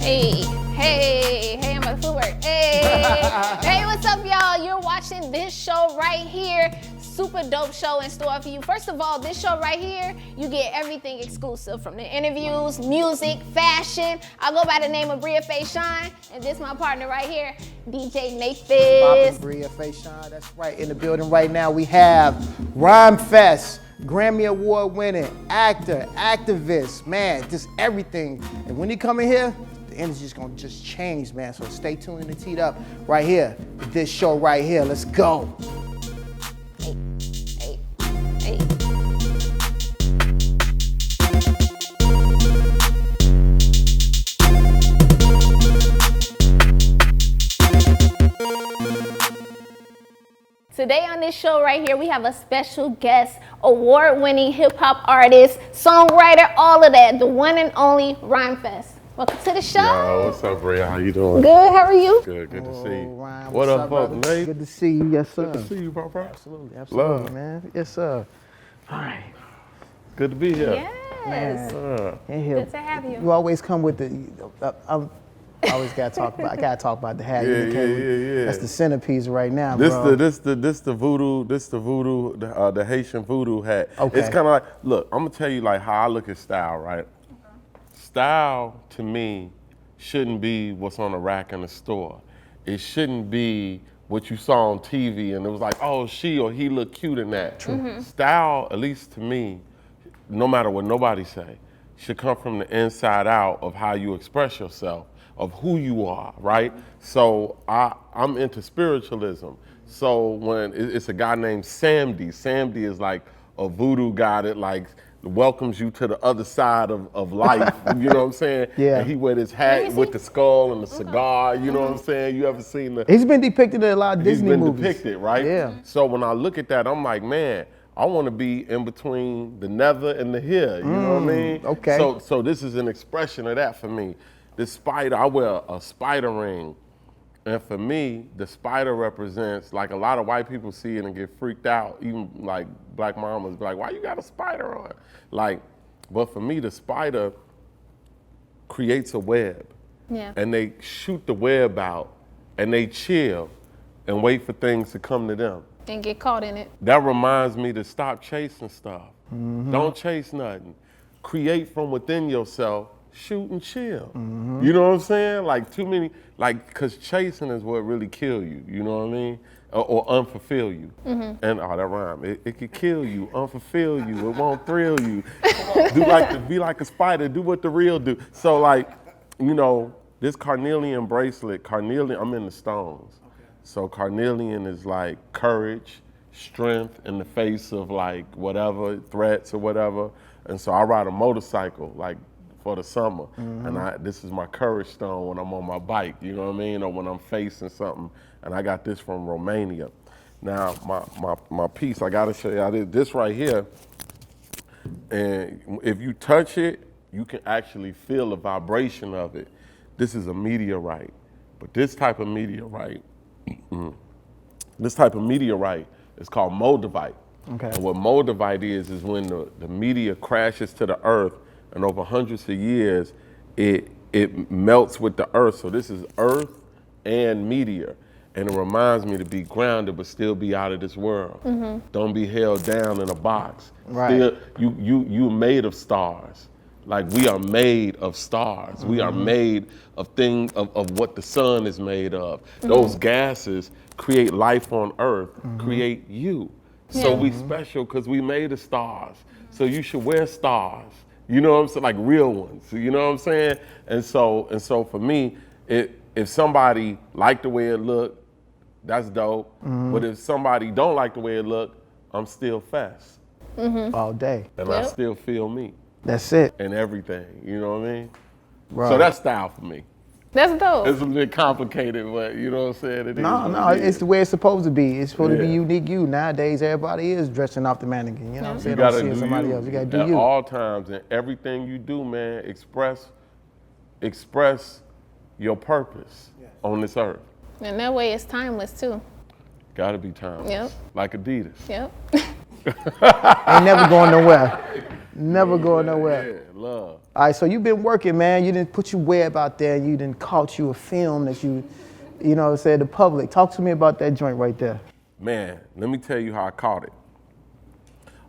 Hey, I'm at footwork. Hey, what's up, y'all? You're watching this show right here. Super dope show in store for you. First of all, this show right here, you get everything exclusive from the interviews, music, fashion. I go by the name of BRIA, FACHON, and this is my partner right here, DJ NEHPETS. BRIA, FACHON, that's right. In the building right now, we have Rhymefest, Grammy Award winning, actor, activist, man, just everything. And when you come in here, the energy's gonna just change, man. So stay tuned and teed up right here, with this show right here. Let's go. Hey. Today on this show right here, we have a special guest, award-winning hip-hop artist, songwriter, all of that, the one and only Rhymefest. Welcome to the show. Yo, what's up, BRIA? How you doing? Good, how are you? Good to see you. Rhyme, What up, brother? Nate? Good to see you, yes sir. Good to see you, bro. Absolutely, Love. man. Yes sir. All right. Good to be here. Yes. In here. Good to have you. You always come with the. I always gotta talk about. I gotta talk about the hat. Yeah. That's the centerpiece right now, This bro. the voodoo, the Haitian voodoo hat. Okay. It's kind of like, look, I'm gonna tell you like how I look at style, right? Style to me shouldn't be what's on the rack in the store. It shouldn't be what you saw on TV and it was like, oh, she or he look cute in that. True. Style, at least to me, no matter what nobody say, should come from the inside out of how you express yourself, of who you are, right? So I'm into spiritualism. So when it's a guy named Samdi. Samdi is like a voodoo guy that like welcomes you to the other side of life, you know what I'm saying? Yeah. And he wear this hat with the skull and the cigar, you know what I'm saying? You ever seen the... He's been depicted in a lot of Disney movies. He's been depicted, right? Yeah. So when I look at that, I'm like, man, I want to be in between the nether and the here, you know what I mean? Okay. So this is an expression of that for me. This spider, I wear a spider ring. And for me, the spider represents, like a lot of white people see it and get freaked out, even like black mamas be like, why you got a spider on? Like, but for me, the spider creates a web. Yeah. And they shoot the web out and they chill and wait for things to come to them. And get caught in it. That reminds me to stop chasing stuff. Don't chase nothing. Create from within yourself, shoot and chill. You know what I'm saying? Like too many, like, cause chasing is what really kill you, you know what I mean? Or unfulfill you. And that rhyme, it could kill you, unfulfill you, it won't thrill you. Be like a spider, do what the real do. So like, you know, this carnelian bracelet, I'm in the stones. So carnelian is like courage, strength in the face of like whatever, threats or whatever. And so I ride a motorcycle like for the summer. And this is my courage stone when I'm on my bike, you know what I mean? Or when I'm facing something. And I got this from Romania. Now my piece, I gotta show you, I did this right here. And if you touch it, you can actually feel the vibration of it. This is a meteorite. But this type of meteorite, is called moldavite. Okay. And what moldavite is when the meteor crashes to the earth and over hundreds of years, it melts with the earth. So this is earth and meteor. And it reminds me to be grounded but still be out of this world. Don't be held down in a box. Right. Still, you made of stars. Like we are made of stars. We are made of things of what the sun is made of. Those gases create life on earth, create you. So we special because we made of stars. So you should wear stars. You know what I'm saying? Like real ones. You know what I'm saying? And so for me, if somebody like the way it look, that's dope. But if somebody don't like the way it look, I'm still fast. All day. And I still feel me. That's it. And everything, you know what I mean? Right. So that's style for me. That's dope. It's a bit complicated, but you know what I'm saying? It is No, what it is. it's the way it's supposed to be. It's supposed to be Yeah. unique you. Nowadays, everybody is dressing off the mannequin. You know what I'm You saying? gotta Don't see do somebody you else. You gotta do at you. all times, and everything you do, man, express your purpose on this earth. And that way it's timeless too. Gotta be timeless. Yep. Like Adidas. Yep. Ain't never going nowhere. Never going nowhere. Yeah, love. All right, so you've been working, man. You didn't put your web out there. You didn't caught you a film that you know, said the public. Talk to me about that joint right there. Man, let me tell you how I caught it.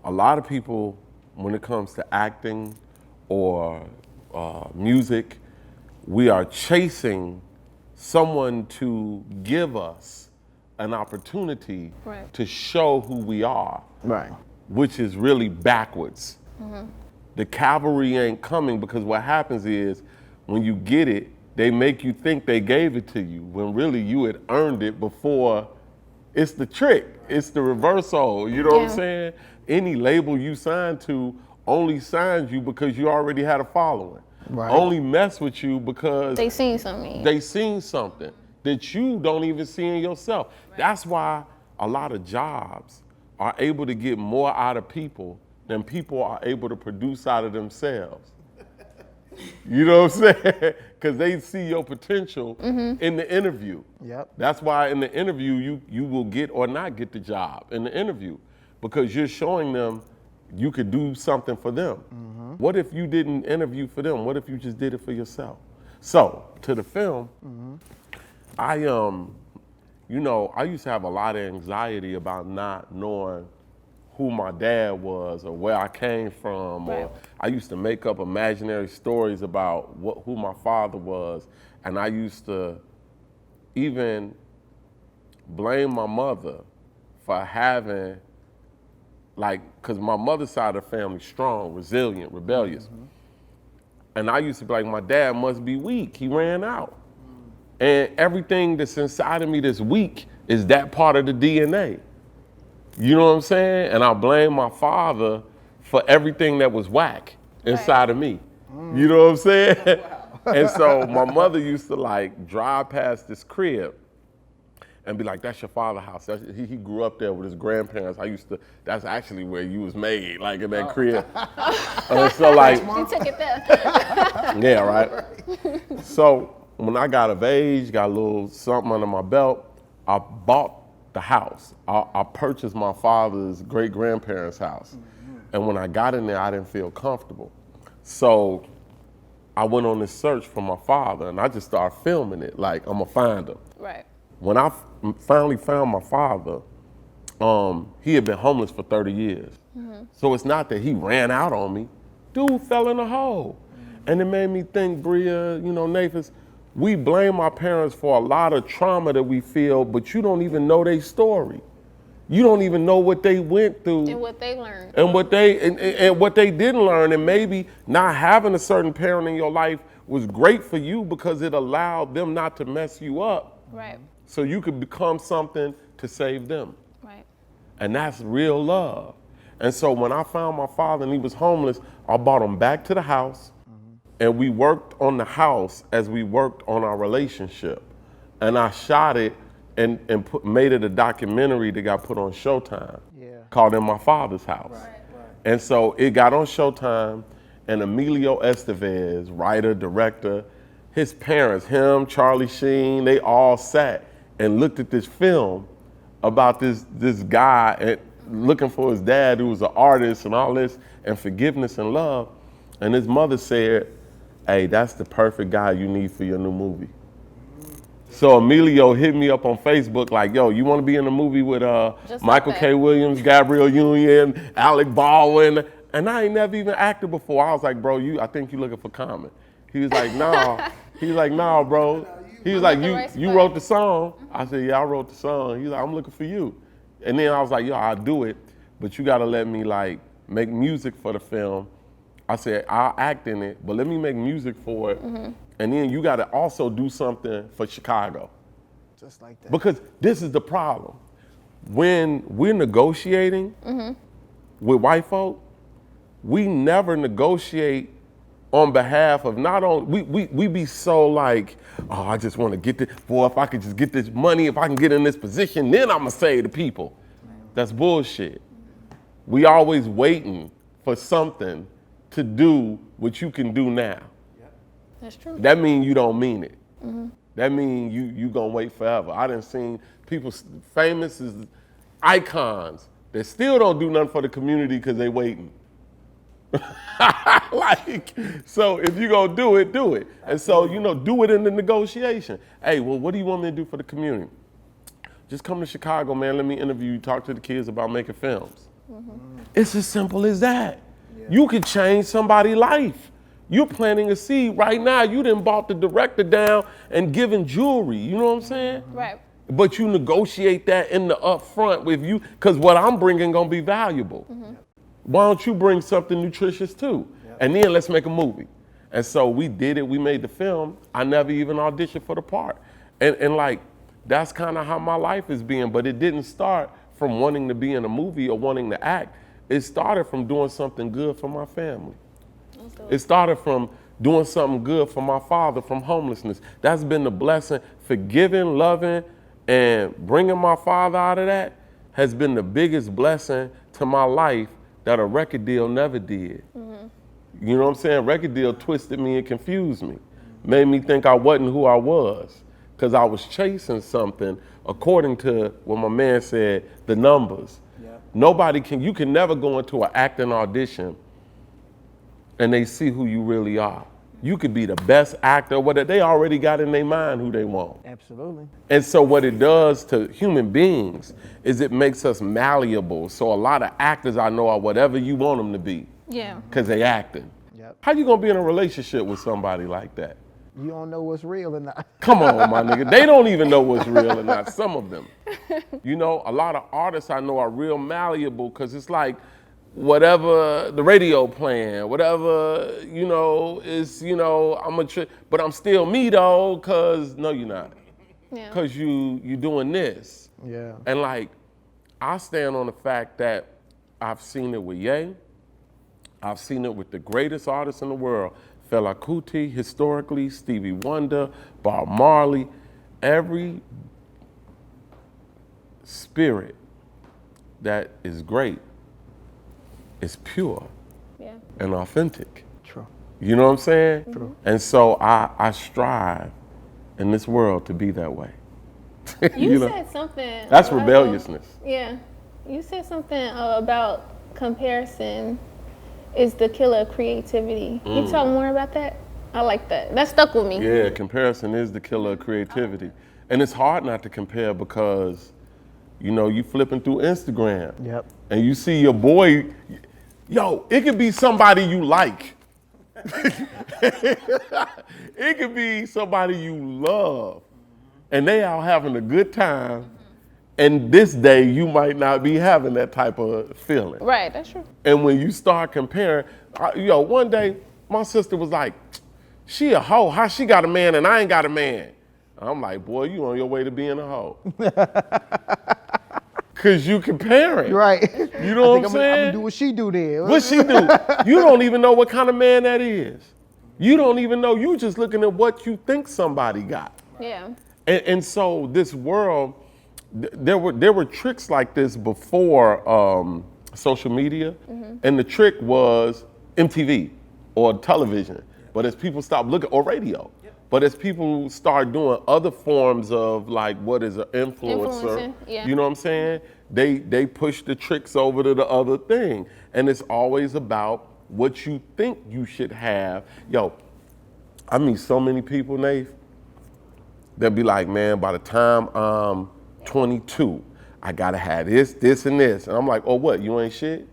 A lot of people, when it comes to acting or music, we are chasing someone to give us an opportunity to show who we are, Right. which is really backwards. The cavalry ain't coming, because what happens is when you get it, they make you think they gave it to you when really you had earned it before. It's the trick. It's the reversal. You know what I'm saying? Any label you sign to only signs you because you already had a following. Right. Only mess with you because They seen something. they seen something that you don't even see in yourself. That's why a lot of jobs are able to get more out of people than people are able to produce out of themselves. You know what I'm saying? Because they see your potential in the interview. Yep. That's why in the interview, you will get or not get the job in the interview, because you're showing them you could do something for them. What if you didn't interview for them? What if you just did it for yourself? So, to the film, I used to have a lot of anxiety about not knowing who my dad was or where I came from, or I used to make up imaginary stories about who my father was, and I used to even blame my mother for having, because my mother's side of the family strong, resilient, rebellious, and I used to be like, my dad must be weak, he ran out. And everything that's inside of me that's weak is that part of the DNA. You know what I'm saying? And I blame my father for everything that was whack inside of me. You know what I'm saying? And so my mother used to drive past this crib and be like, that's your father's house. He grew up there with his grandparents. That's actually where you was made, in that crib. And so She took it there. yeah, right? So when I got of age, got a little something under my belt, I bought the house. I purchased my father's great-grandparents' house. And when I got in there, I didn't feel comfortable. So I went on this search for my father, and I just started filming it, I'm gonna find him. Right. When I finally found my father, he had been homeless for 30 years. So it's not that he ran out on me. Dude fell in a hole. And it made me think, BRIA, NEHPETS, we blame our parents for a lot of trauma that we feel, but you don't even know their story. You don't even know what they went through. And what they learned. And what they didn't learn. And maybe not having a certain parent in your life was great for you because it allowed them not to mess you up. Right. So you could become something to save them. Right. And that's real love. And so when I found my father and he was homeless, I brought him back to the house. And we worked on the house as we worked on our relationship. And I shot it and made it a documentary that got put on Showtime called In My Father's House. Right. And so it got on Showtime, and Emilio Estevez, writer, director, his parents, him, Charlie Sheen, they all sat and looked at this film about this guy looking for his dad who was an artist and all this, and forgiveness and love. And his mother said, hey, that's the perfect guy you need for your new movie. So Emilio hit me up on Facebook like, yo, you want to be in a movie with Michael K. Williams, Gabrielle Union, Alec Baldwin? And I ain't never even acted before. I was like, bro, I think you looking for comment. He was like, nah. He was like, nah, bro. He was like, you wrote the song? I said, yeah, I wrote the song. He's like, I'm looking for you. And then I was like, yo, I'll do it, but you gotta let me make music for the film. I said, I'll act in it, but let me make music for it. And then you gotta also do something for Chicago. Just like that. Because this is the problem. When we're negotiating with white folk, we never negotiate on behalf of not only, we be so oh, I just wanna get this, boy, if I could just get this money, if I can get in this position, then I'ma save the people. That's bullshit. We always waiting for something to do what you can do now. That's true. That means you don't mean it. That means you gonna wait forever. I done seen people famous as icons that still don't do nothing for the community because they waiting. Like, so if you gonna do it, do it. And so, do it in the negotiation. Hey, well, what do you want me to do for the community? Just come to Chicago, man. Let me interview you, talk to the kids about making films. It's as simple as that. Yeah. You could change somebody's life. You're planting a seed right now. You done bought the director down and giving jewelry. You know what I'm saying? Right. But you negotiate that in the upfront with you, because what I'm bringing gonna be valuable. Why don't you bring something nutritious too? And then let's make a movie. And so we did it, we made the film. I never even auditioned for the part. And like, that's kind of how my life is being, but it didn't start from wanting to be in a movie or wanting to act. It started from doing something good for my family. It started from doing something good for my father from homelessness. That's been the blessing. Forgiving, loving, and bringing my father out of that has been the biggest blessing to my life that a record deal never did. You know what I'm saying? Record deal twisted me and confused me. Made me think I wasn't who I was, because I was chasing something according to what my man said, the numbers. You can never go into an acting audition and they see who you really are. You could be the best actor, whatever. They already got in their mind who they want. Absolutely. And so what it does to human beings is it makes us malleable. So a lot of actors I know are whatever you want them to be. Yeah. Because they acting. Yep. How you gonna be in a relationship with somebody like that? You don't know what's real or not. Come on, my nigga. They don't even know what's real or not, some of them. A lot of artists I know are real malleable, because it's like, whatever the radio playing, whatever, is, but I'm still me though, because no, you're not. Yeah. Because you doing this. Yeah. And like, I stand on the fact that I've seen it with Ye. I've seen it with the greatest artists in the world. Fela Kuti, historically, Stevie Wonder, Bob Marley. Every spirit that is great is pure and authentic. True. You know what I'm saying? True. And so I strive in this world to be that way. You said something. That's rebelliousness. Yeah. You said something about comparison is the killer of creativity. Can you talk more about that? I like that. That stuck with me. Yeah, comparison is the killer of creativity. And it's hard not to compare, because, you flipping through Instagram. Yep. And you see your boy, it could be somebody you like. It could be somebody you love. And they out having a good time. And this day, you might not be having that type of feeling. Right, that's true. And when you start comparing, one day, my sister was like, she a hoe, how she got a man and I ain't got a man? I'm like, boy, you on your way to being a hoe. Cause you comparing. Right. You know what I'm saying? I'm gonna do what she do then. What she do? You don't even know what kind of man that is. You don't even know, you just looking at what you think somebody got. Yeah. And so this world, there were tricks like this before social media, and the trick was MTV or television. But as people stop looking, or radio, but as people start doing other forms of, like, what is an influencer, you know what I'm saying? They push the tricks over to the other thing, and it's always about what you think you should have. I meet so many people, Nate, they'll be like, man, by the time I'm 22, I gotta have this, this, and this. And I'm like, oh, what, you ain't shit?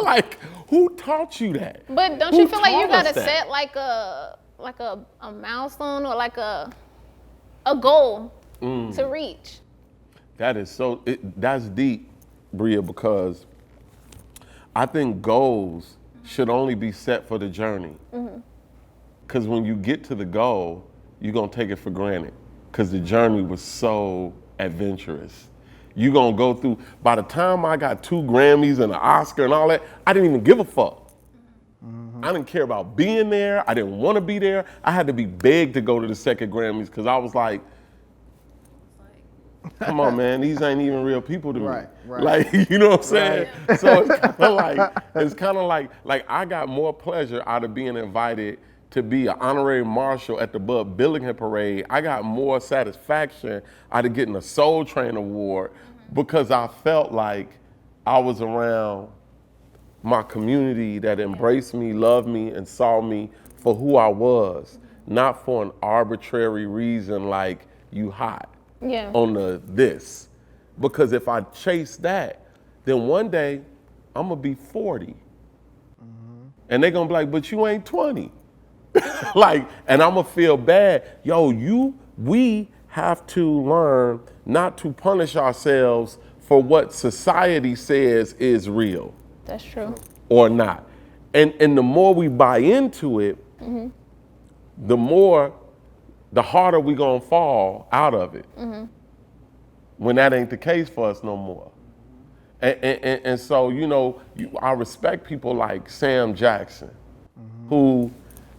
Like, who taught you that? But don't you feel like you gotta set like a milestone or like a goal to reach? That is that's deep, BRIA, because I think goals should only be set for the journey. Because when you get to the goal, you're gonna take it for granted, because the journey was so adventurous. You're gonna go through, by the time I got 2 Grammys and an Oscar and all that, I didn't even give a fuck. I didn't care about being there. I didn't want to be there. I had to be begged to go to the second Grammys, because I was like, come on, man, these ain't even real people to me. Right. Like, you know what I'm saying? Right. So it's kind of like I got more pleasure out of being invited to be an honorary marshal at the Bud Billingham Parade. I got more satisfaction out of getting a Soul Train Award, because I felt like I was around my community that embraced me, loved me, and saw me for who I was, not for an arbitrary reason like you hot on the this. Because if I chase that, then one day I'm gonna be 40. And they're gonna be like, but you ain't 20. Like, and I'm gonna feel bad. Yo, we have to learn not to punish ourselves for what society says is real. That's true. Or not. And the more we buy into it, the harder we gonna fall out of it. When that ain't the case for us no more. And so, you know, I respect people like Sam Jackson, who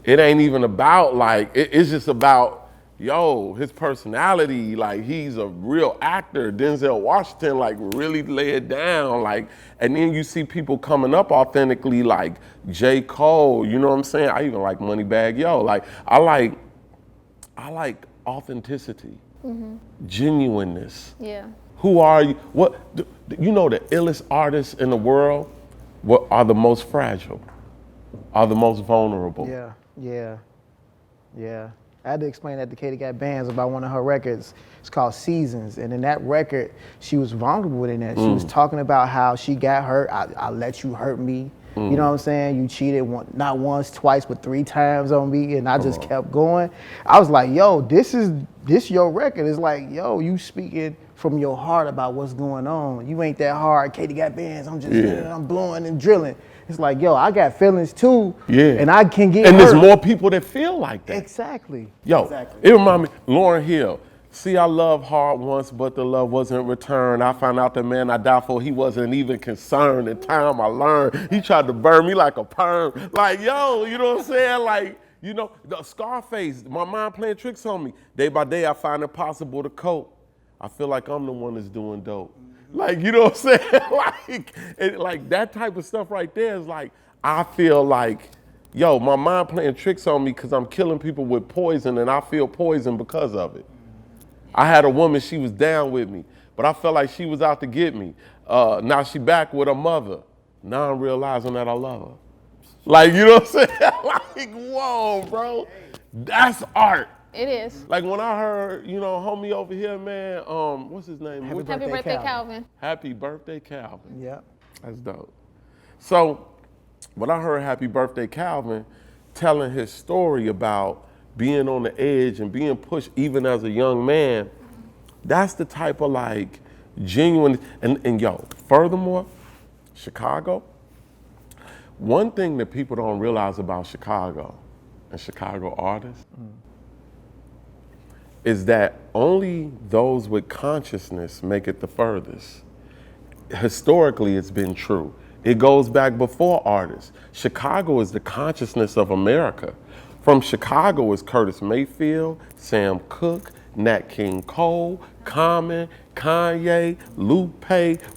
it ain't even about like, it's just about, his personality, like he's a real actor. Denzel Washington, like really lay it down, like, and then you see people coming up authentically like J. Cole, you know what I'm saying? I even like Moneybagg Yo. Like, I like authenticity, genuineness. Yeah. Who are you? What, you know, the illest artists in the world are the most fragile, are the most vulnerable. Yeah. I had to explain that to Katie Got Bands about one of her records. It's called Seasons. And in that record, she was vulnerable in that. She was talking about how she got hurt. I let you hurt me. You know what I'm saying? You cheated not once, twice, but 3 times on me, and I just kept going. I was like, yo, this your record. It's like, yo, you speaking from your heart about what's going on. You ain't that hard. Katie Got Bands. I'm just, I'm blowing and drilling. It's like, yo, I got feelings too, and I can get and hurt. there's more people that feel like that. Exactly. It reminded me, Lauryn Hill. See, I loved hard once, but the love wasn't returned. I found out the man I died for, he wasn't even concerned. In time I learned, he tried to burn me like a perm. Like, yo, you know what I'm saying? Like, you know, the Scarface, my mind playing tricks on me. Day by day, I find it possible to cope. I feel like I'm the one that's doing dope. Like, you know what I'm saying? like that type of stuff right there is like, I feel like, yo, my mind playing tricks on me because I'm killing people with poison and I feel poison because of it. I had a woman, she was down with me, but I felt like she was out to get me. Now she back with her mother. Now I'm realizing that I love her. Like, you know what I'm saying? Like, whoa, bro. That's art. It is. Like when I heard, you know, homie over here, man, what's his name? Happy birthday, Calvin. Happy birthday, Calvin. Yeah. That's dope. So when I heard Happy Birthday, Calvin, telling his story about being on the edge and being pushed even as a young man, that's the type of like genuine, and yo, furthermore, Chicago, one thing that people don't realize about Chicago and Chicago artists is that only those with consciousness make it the furthest. Historically, it's been true. It goes back before artists. Chicago is the consciousness of America. From Chicago is Curtis Mayfield, Sam Cooke, Nat King Cole, Common, Kanye, Lupe,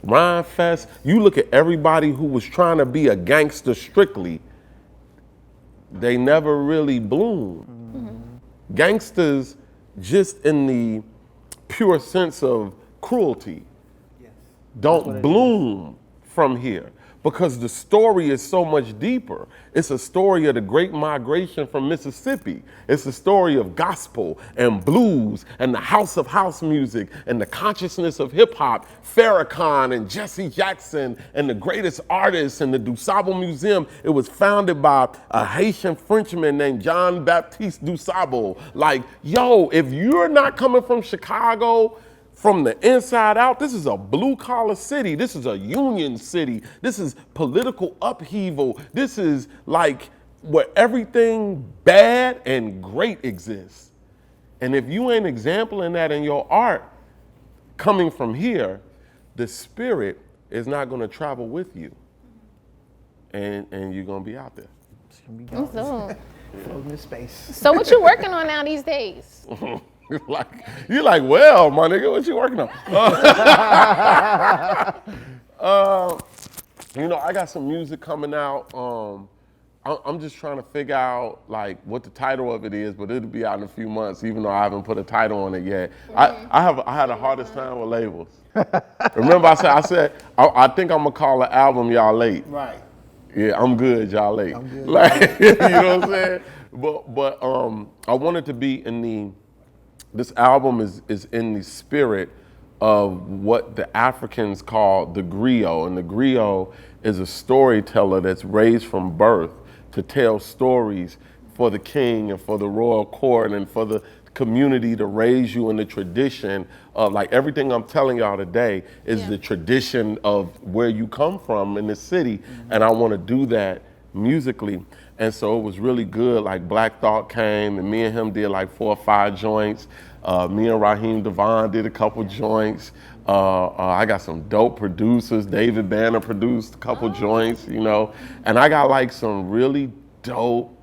Rhymefest. You look at everybody who was trying to be a gangster strictly, they never really bloomed. Gangsters, just in the pure sense of cruelty, don't bloom from here. Because the story is so much deeper. It's a story of the great migration from Mississippi. It's a story of gospel and blues and the house of house music and the consciousness of hip hop, Farrakhan and Jesse Jackson and the greatest artists and the DuSable Museum. It was founded by a Haitian Frenchman named Jean-Baptiste DuSable. Like, yo, if you're not coming from Chicago, from the inside out, this is a blue collar city. This is a union city. This is political upheaval. This is like where everything bad and great exists. And if you ain't exempling that in your art coming from here, the spirit is not gonna travel with you. And you're gonna be out there. It's gonna be gone. So, Floating in space. so what you working on now these days? You're like, well, my nigga, what you working on? You know, I got some music coming out. I'm just trying to figure out like what the title of it is, but it'll be out in a few months, even though I haven't put a title on it yet. I had the hardest time with labels. Remember I said I think I'm gonna call the album Y'all Late. Right. Yeah, I'm good, y'all late. I'm good. Like, you know what I'm saying? But I wanted to be in this album is in the spirit of what the Africans call the griot. And the griot is a storyteller that's raised from birth to tell stories for the king and for the royal court and for the community to raise you in the tradition of, like, everything I'm telling y'all today is the tradition of where you come from in the city. And I want to do that musically. And so it was really good. Like, Black Thought came and me and him did like 4 or 5 joints. Me and Raheem Devon did a couple joints. I got some dope producers. David Banner produced a couple joints, you know. And I got like some really dope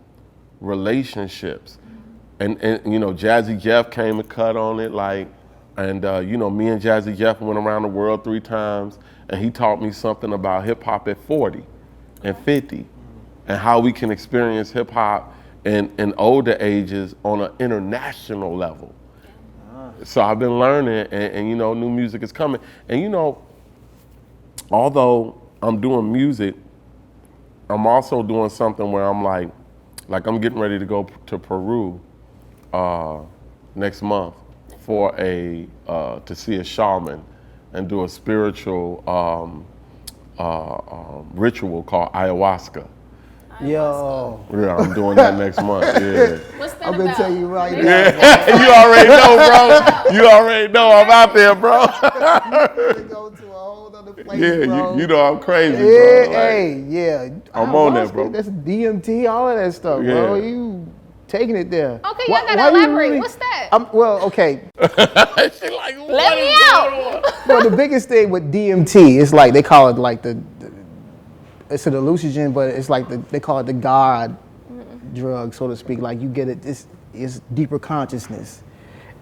relationships. And you know, Jazzy Jeff came and cut on it, like, and you know, me and Jazzy Jeff went around the world 3 times, and he taught me something about hip hop at 40 and 50, and how we can experience hip hop in older ages on an international level. So I've been learning, and you know, new music is coming. And you know, although I'm doing music, I'm also doing something where I'm like I'm getting ready to go to Peru next month for to see a shaman and do a spiritual ritual called ayahuasca. Yo. Yeah, I'm doing that next month. Yeah. What's that I'm gonna about? tell you right now. Yeah, you already know, bro. You already know I'm out there, bro. To go to a whole other place, Yeah, bro. you know I'm crazy, Yeah, bro. Like, hey, yeah. I'm on that, bro. That's DMT, all of that stuff, bro. Yeah. You taking it there. Okay, y'all gotta you elaborate. What's that? Well, okay. she like, what Let me is out. going on? Well, the biggest thing with DMT is like, they call it like it's an hallucinogen, but it's like they call it the God drug, so to speak. Like, you get it, it's deeper consciousness.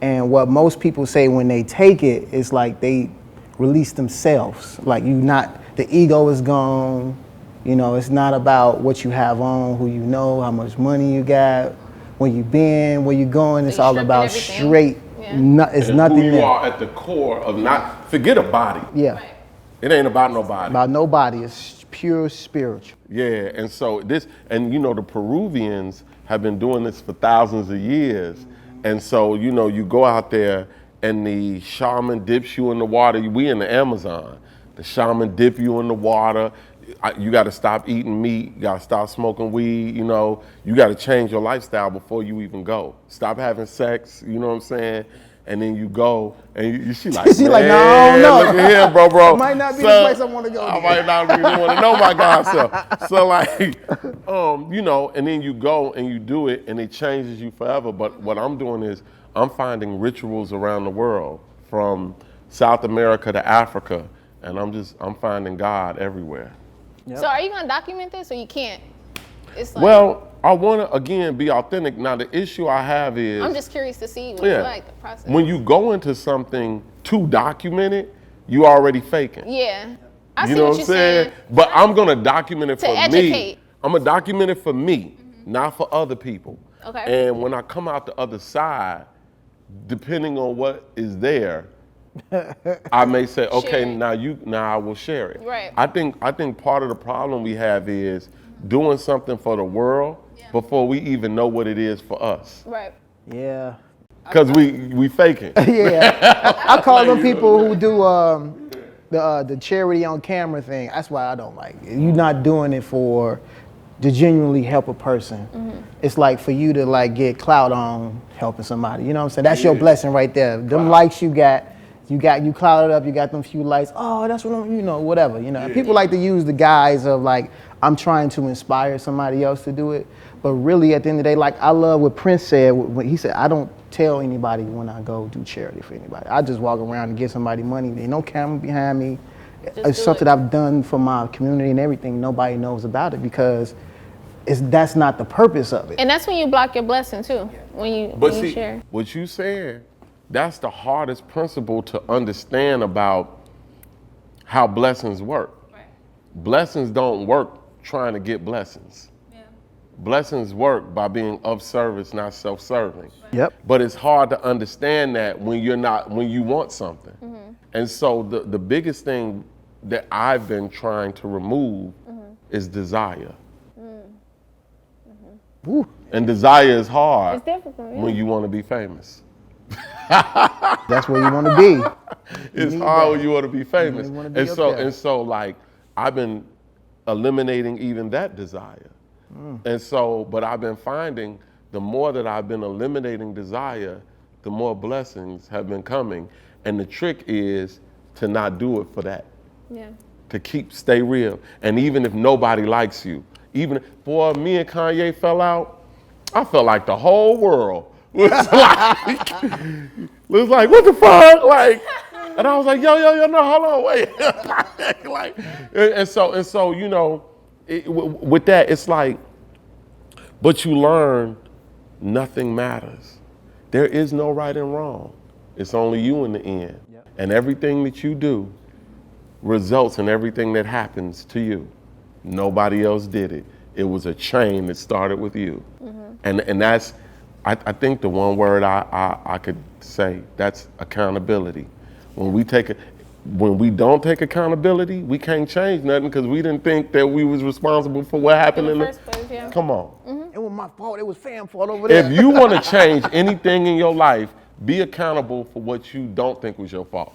And what most people say when they take it is like they release themselves. Like, the ego is gone. You know, it's not about what you have on, who you know, how much money you got, where you been, where you going. It's you're all stripping about everything. straight. Yeah. It's And nothing who you there. are at the core of forget a body. Yeah, Right. It ain't about nobody. about nobody. It's pure spiritual. Yeah, and so and you know, the Peruvians have been doing this for thousands of years. And so, you know, you go out there and the shaman dips you in the water. We in the Amazon. The shaman dip you in the water. You got to stop eating meat. You got to stop smoking weed. You know, you got to change your lifestyle before you even go. Stop having sex. You know what I'm saying? And then you go, and she like, She like, no, I don't know. look at here, bro. It might not be the So, place I wanna go I to. might not really want to know my God self. So like, you know, and then you go and you do it, and it changes you forever. But what I'm doing is I'm finding rituals around the world, from South America to Africa, and I'm finding God everywhere. So are you gonna document this or you can't? It's like, Well, I want to, again, be authentic. Now, the issue I have is, I'm just curious to see what it's like, the process. when you go into something to document it, you already faking. Yeah. I You see know what what you're I'm saying? saying. But I'm going to document it To for me. educate. I'm going to document it for me, not for other people. Okay. And when I come out the other side, depending on what is there, I may say, okay, Share it. now I will share it. Right. I think part of the problem we have is doing something for the world before we even know what it is for us. Right. Yeah. Because we faking. Yeah. I call them people who do the charity on camera thing. That's why I don't like it. You're not doing it to genuinely help a person. It's like for you to like get clout on helping somebody. You know what I'm saying? That's your blessing right there. Them likes you clouded up, you got them few likes. Oh, that's what I'm, whatever. People like to use the guise of like, I'm trying to inspire somebody else to do it. But really at the end of the day, like I love what Prince said when he said, I don't tell anybody when I go do charity for anybody. I just walk around and give somebody money. There's no camera behind me. It's something I've done for my community and everything. Nobody knows about it because that's not the purpose of it. And that's when you block your blessing too, when you share. What you saying, that's the hardest principle to understand about how blessings work. Right. Blessings don't work trying to get blessings. Yeah. Blessings work by being of service, not self-serving. Right. Yep. But it's hard to understand that when you want something. And so the biggest thing that I've been trying to remove is desire. Woo. And desire is hard It's difficult, yeah. when you want to be famous. That's where you want to be. It's need hard that. when you want to be famous. wanna be up there. And so like I've been eliminating even that desire. And so, but I've been finding the more that I've been eliminating desire, the more blessings have been coming. And the trick is to not do it for that. Yeah. To stay real. And even if nobody likes you, even, boy, me and Kanye fell out, I felt like the whole world was like, what the fuck? Like, and I was like, yo, no, hold on, wait. Like, and so, you know, with that, it's like, but you learn nothing matters. There is no right and wrong. It's only you in the end. Yep. And everything that you do results in everything that happens to you. Nobody else did it. It was a chain that started with you. And that's, I think the one word I could say, that's accountability. When we don't take accountability, we can't change nothing because we didn't think that we was responsible for what happened In the first place, yeah. Come on. It was my fault. It was fam fault over there. If you want to change anything in your life, be accountable for what you don't think was your fault.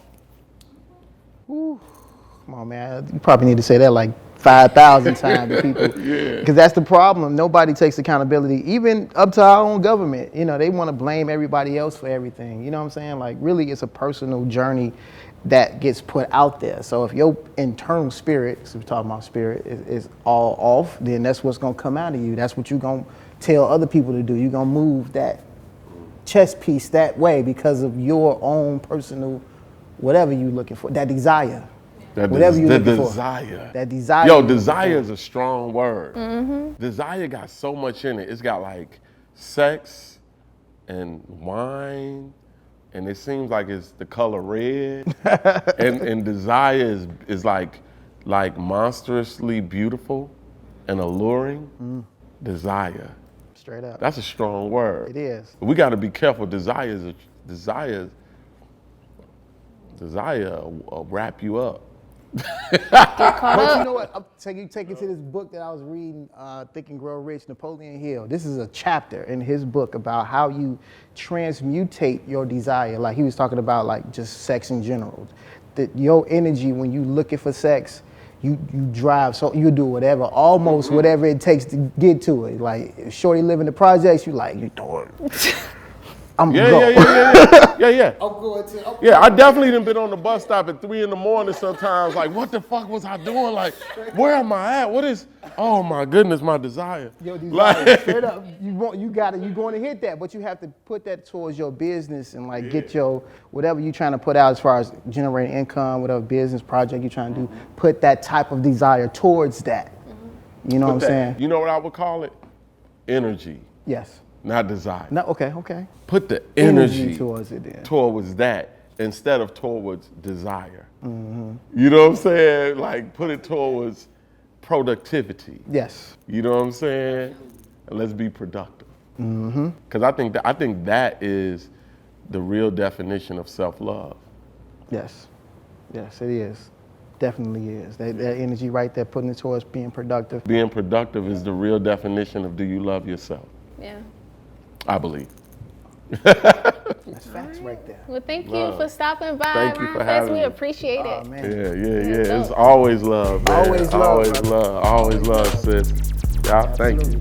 Ooh. Come on, man. You probably need to say that like 5,000 times to people. Yeah. Because that's the problem. Nobody takes accountability, even up to our own government. You know, they want to blame everybody else for everything. You know what I'm saying? Like, really, it's a personal journey that gets put out there. So if your internal spirit, because we're talking about spirit, is all off, then that's what's going to come out of you. That's what you're going to tell other people to do. You're going to move that chess piece that way because of your own personal, whatever you're looking for, that desire. Whatever you're looking for. That desire. Yo, desire is a strong word. Desire got so much in it. It's got like sex and wine, and it seems like it's the color red. and desire is like monstrously beautiful and alluring. Desire. Straight up. That's a strong word. It is. We got to be careful. Desire will wrap you up. But you know what? I'll take you to this book that I was reading, Think and Grow Rich, Napoleon Hill. This is a chapter in his book about how you transmutate your desire. Like he was talking about like just sex in general. That your energy when you looking for sex, you drive, so you do whatever, almost whatever it takes to get to it. Like if Shorty live in the projects, you like, you doing I'm going. Yeah. I'm going to. Yeah, I definitely done been on the bus stop at 3 a.m. sometimes. Like, what the fuck was I doing? Like, where am I at? What is? Oh my goodness, my desire. Your desire, like, straight up. You got it. You're going to hit that, but you have to put that towards your business and like get your whatever you're trying to put out as far as generating income, whatever business project you're trying to do. Put that type of desire towards that. You know what I'm saying? You know what I would call it? Energy. Yes. Not desire. No. Okay. Put the energy towards it then. Towards that instead of towards desire. You know what I'm saying? Like put it towards productivity. Yes. You know what I'm saying? And let's be productive. Because I think that is the real definition of self-love. Yes, it is. Definitely is. That energy right there, putting it towards being productive. Being productive is the real definition of do you love yourself? Yeah. I believe. That's facts right there. Well, thank you for stopping by. Thank you for Rhymefest. having We me. appreciate it. Oh, man. Yeah. It's always love, man. Always love, brother. Always love, sis. Yeah, thank you.